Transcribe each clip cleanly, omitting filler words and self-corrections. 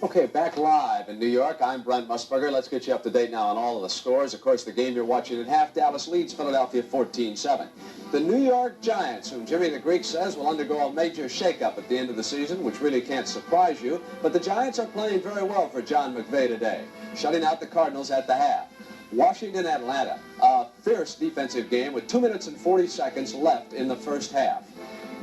Okay, back live in New York. I'm Brent Musburger. Let's get you up to date now on all of the scores. Of course, the game you're watching at half, Dallas leads Philadelphia 14-7. The New York Giants, whom Jimmy the Greek says will undergo a major shakeup at the end of the season, which really can't surprise you, but the Giants are playing very well for John McVay today, shutting out the Cardinals at the half. Washington, Atlanta, a fierce defensive game with 2 minutes and 40 seconds left in the first half.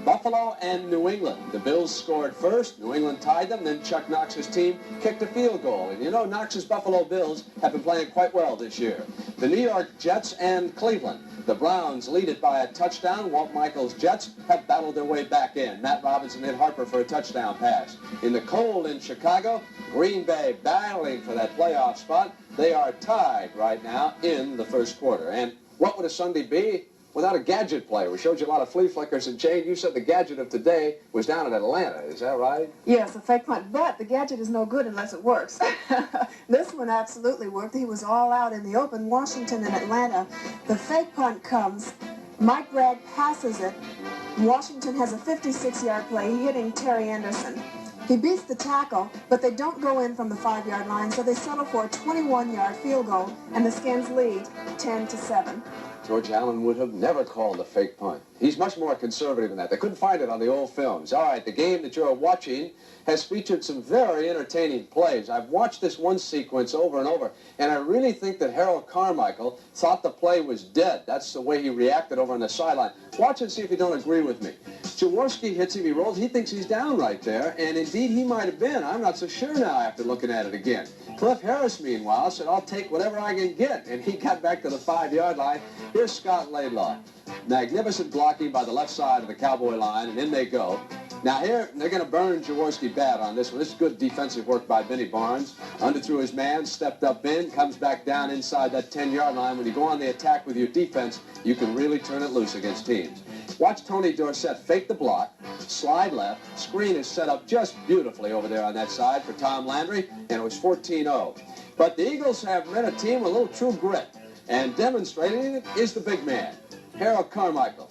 Buffalo and New England. The Bills scored first. New England tied them. Then Chuck Knox's team kicked a field goal. And you know, Knox's Buffalo Bills have been playing quite well this year. The New York Jets and Cleveland. The Browns lead it by a touchdown. Walt Michaels' Jets have battled their way back in. Matt Robinson hit Harper for a touchdown pass. In the cold in Chicago, Green Bay battling for that playoff spot. They are tied right now in the first quarter. And what would a Sunday be without a gadget play? We showed you a lot of flea flickers, and Jane, you said the gadget of today was down in Atlanta. Is that right? Yes, a fake punt, but the gadget is no good unless it works. This one absolutely worked. He was all out in the open, Washington and Atlanta. The fake punt comes. Mike Bragg passes it. Washington has a 56-yard play, hitting Terry Anderson. He beats the tackle, but they don't go in from the 5-yard line, so they settle for a 21-yard field goal, and the Skins lead 10-7. George Allen would have never called a fake punt. He's much more conservative than that. They couldn't find it on the old films. All right, the game that you're watching has featured some very entertaining plays. I've watched this one sequence over and over, and I really think that Harold Carmichael thought the play was dead. That's the way he reacted over on the sideline. Watch and see if you don't agree with me. Jaworski hits him, he rolls, he thinks he's down right there, and indeed he might have been. I'm not so sure now after looking at it again. Cliff Harris, meanwhile, said, I'll take whatever I can get, and he got back to the 5-yard line. Here's Scott Laidlaw. Magnificent blocking by the left side of the Cowboy line, and in they go. Now here, they're going to burn Jaworski bad on this one. This is good defensive work by Vinnie Barnes. Underthrew his man, stepped up in, comes back down inside that 10-yard line. When you go on the attack with your defense, you can really turn it loose against teams. Watch Tony Dorsett fake the block, slide left. Screen is set up just beautifully over there on that side for Tom Landry, and it was 14-0. But the Eagles have met a team with a little true grit, and demonstrating it is the big man, Harold Carmichael.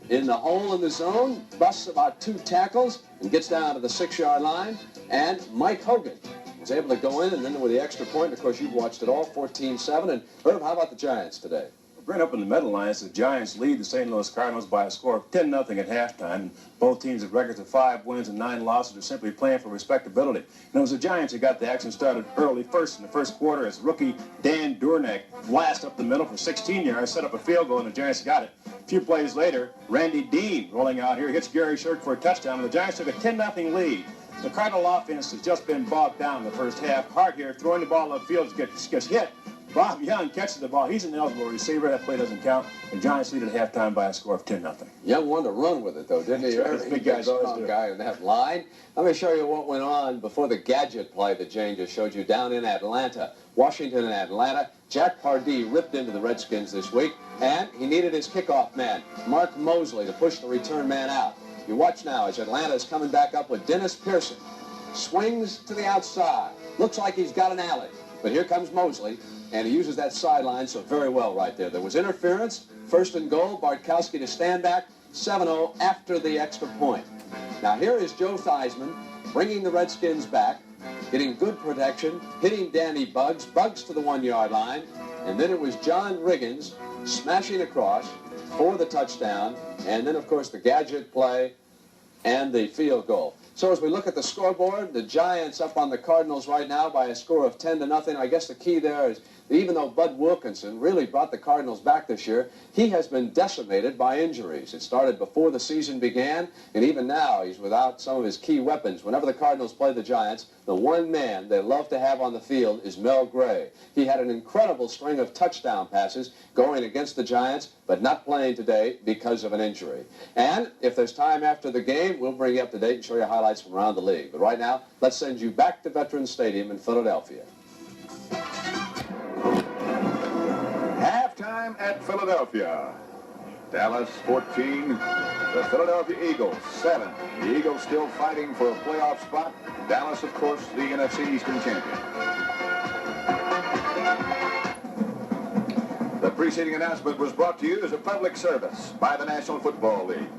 In the hole in the zone, busts about 2 tackles and gets down to the 6-yard line. And Mike Hogan was able to go in, and then with the extra point, of course, you've watched it all, 14-7. And Herb, how about the Giants today? Right up in the Meadowlands, the Giants lead the St. Louis Cardinals by a score of 10-0 at halftime. Both teams have records of 5 wins and 9 losses are simply playing for respectability. And it was the Giants who got the action started early first in the first quarter as rookie Dan Durnek blasted up the middle for 16 yards, set up a field goal, and the Giants got it. A few plays later, Randy Dean rolling out here hits Gary Shirk for a touchdown, and the Giants took a 10-0 lead. The Cardinal offense has just been bogged down in the first half. Hart here throwing the ball upfield gets hit. Bob Young catches the ball. He's an eligible receiver. That play doesn't count. The Giants lead at halftime by a score of 10-0. Young wanted to run with it, though, didn't he? Right. Big guys strong guy in that line. Let me show you what went on before the gadget play that Jane just showed you down in Atlanta. Washington and Atlanta. Jack Pardee ripped into the Redskins this week, and he needed his kickoff man, Mark Mosley, to push the return man out. You watch now as Atlanta is coming back up with Dennis Pearson. Swings to the outside. Looks like he's got an alley. But here comes Mosley, and he uses that sideline so very well right there. There was interference, 1st and goal, Bartkowski to stand back, 7-0 after the extra point. Now here is Joe Theismann bringing the Redskins back, getting good protection, hitting Danny Buggs to the 1-yard line, and then it was John Riggins smashing across for the touchdown, and then of course the gadget play and the field goal. So as we look at the scoreboard, the Giants up on the Cardinals right now by a score of 10-0. I guess the key there is that even though Bud Wilkinson really brought the Cardinals back this year, he has been decimated by injuries. It started before the season began, and even now he's without some of his key weapons. Whenever the Cardinals play the Giants, the one man they love to have on the field is Mel Gray. He had an incredible string of touchdown passes going against the Giants, but not playing today because of an injury. And if there's time after the game, we'll bring you up to date and show you highlights from around the league. But right now, let's send you back to Veterans Stadium in Philadelphia. Halftime at Philadelphia. Dallas 14, the Philadelphia Eagles 7. The Eagles still fighting for a playoff spot. Dallas, of course, the NFC Eastern champion. The preceding announcement was brought to you as a public service by the National Football League.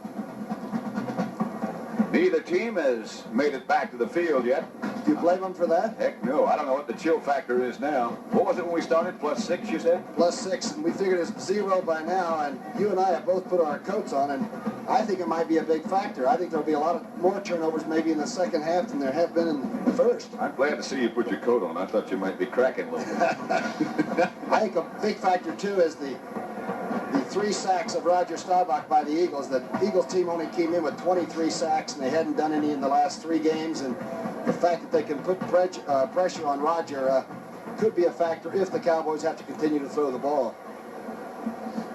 Neither team has made it back to the field yet. Do you blame them for that? Heck no. I don't know what the chill factor is now. What was it when we started? +6, you said? +6, and we figured it's 0 by now, and you and I have both put our coats on, and I think it might be a big factor. I think there'll be a lot of more turnovers maybe in the second half than there have been in the first. I'm glad to see you put your coat on. I thought you might be cracking a little bit. I think a big factor, too, is the 3 sacks of Roger Staubach by the Eagles. The Eagles team only came in with 23 sacks, and they hadn't done any in the last 3 games, and the fact that they can put pressure on Roger could be a factor if the Cowboys have to continue to throw the ball.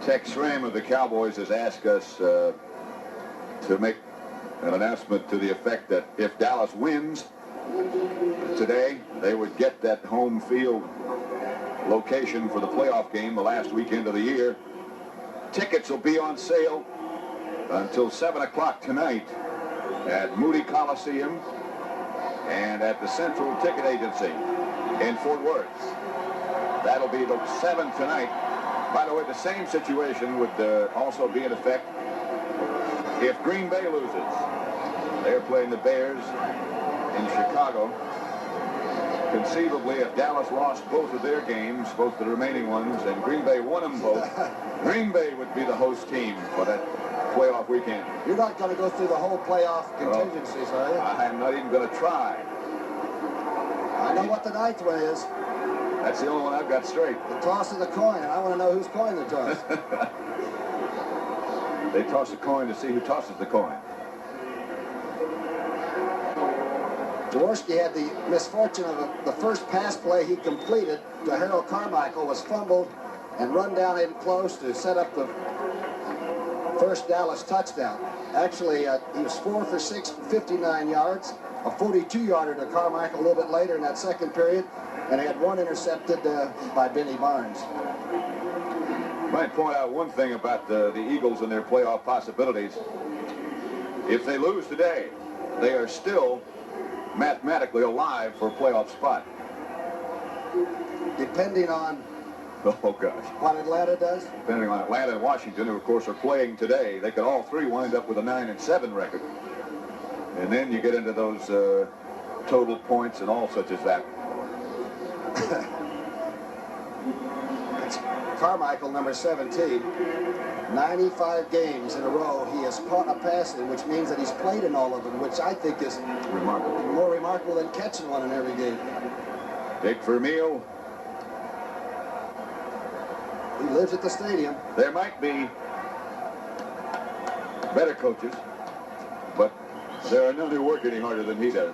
Tex Schramm of the Cowboys has asked us to make an announcement to the effect that if Dallas wins today, they would get that home field location for the playoff game the last weekend of the year. Tickets will be on sale until 7 o'clock tonight at Moody Coliseum and at the Central Ticket Agency in Fort Worth. That'll be the 7 tonight. By the way, the same situation would also be in effect if Green Bay loses. They're playing the Bears in Chicago. Conceivably, if Dallas lost both of their games, both the remaining ones, and Green Bay won them both, Green Bay would be the host team for that playoff weekend. You're not going to go through the whole playoff contingencies, are you? I'm not even going to try. I know what the ninth one is. That's the only one I've got straight. The toss of the coin, and I want to know whose coin they toss. They toss a coin to see who tosses the coin. Jaworski had the misfortune of the first pass play he completed to Harold Carmichael was fumbled and run down in close to set up the first Dallas touchdown. Actually, he was 4 for 6 for 59 yards, a 42-yarder to Carmichael a little bit later in that second period, and he had one intercepted by Benny Barnes. Might point out one thing about the Eagles and their playoff possibilities. If they lose today, they are still mathematically alive for a playoff spot. Depending on Oh, gosh. what Atlanta does? Depending on Atlanta and Washington, who, of course, are playing today, they could all three wind up with a 9-7 record. And then you get into those total points and all such as that. It's Carmichael, number 17. 95 games in a row he has caught a pass in, which means that he's played in all of them, which I think is Remarkable. more remarkable than catching one in every game. Dick Vermeil. He lives at the stadium. There might be better coaches, but there are none who work any harder than he does.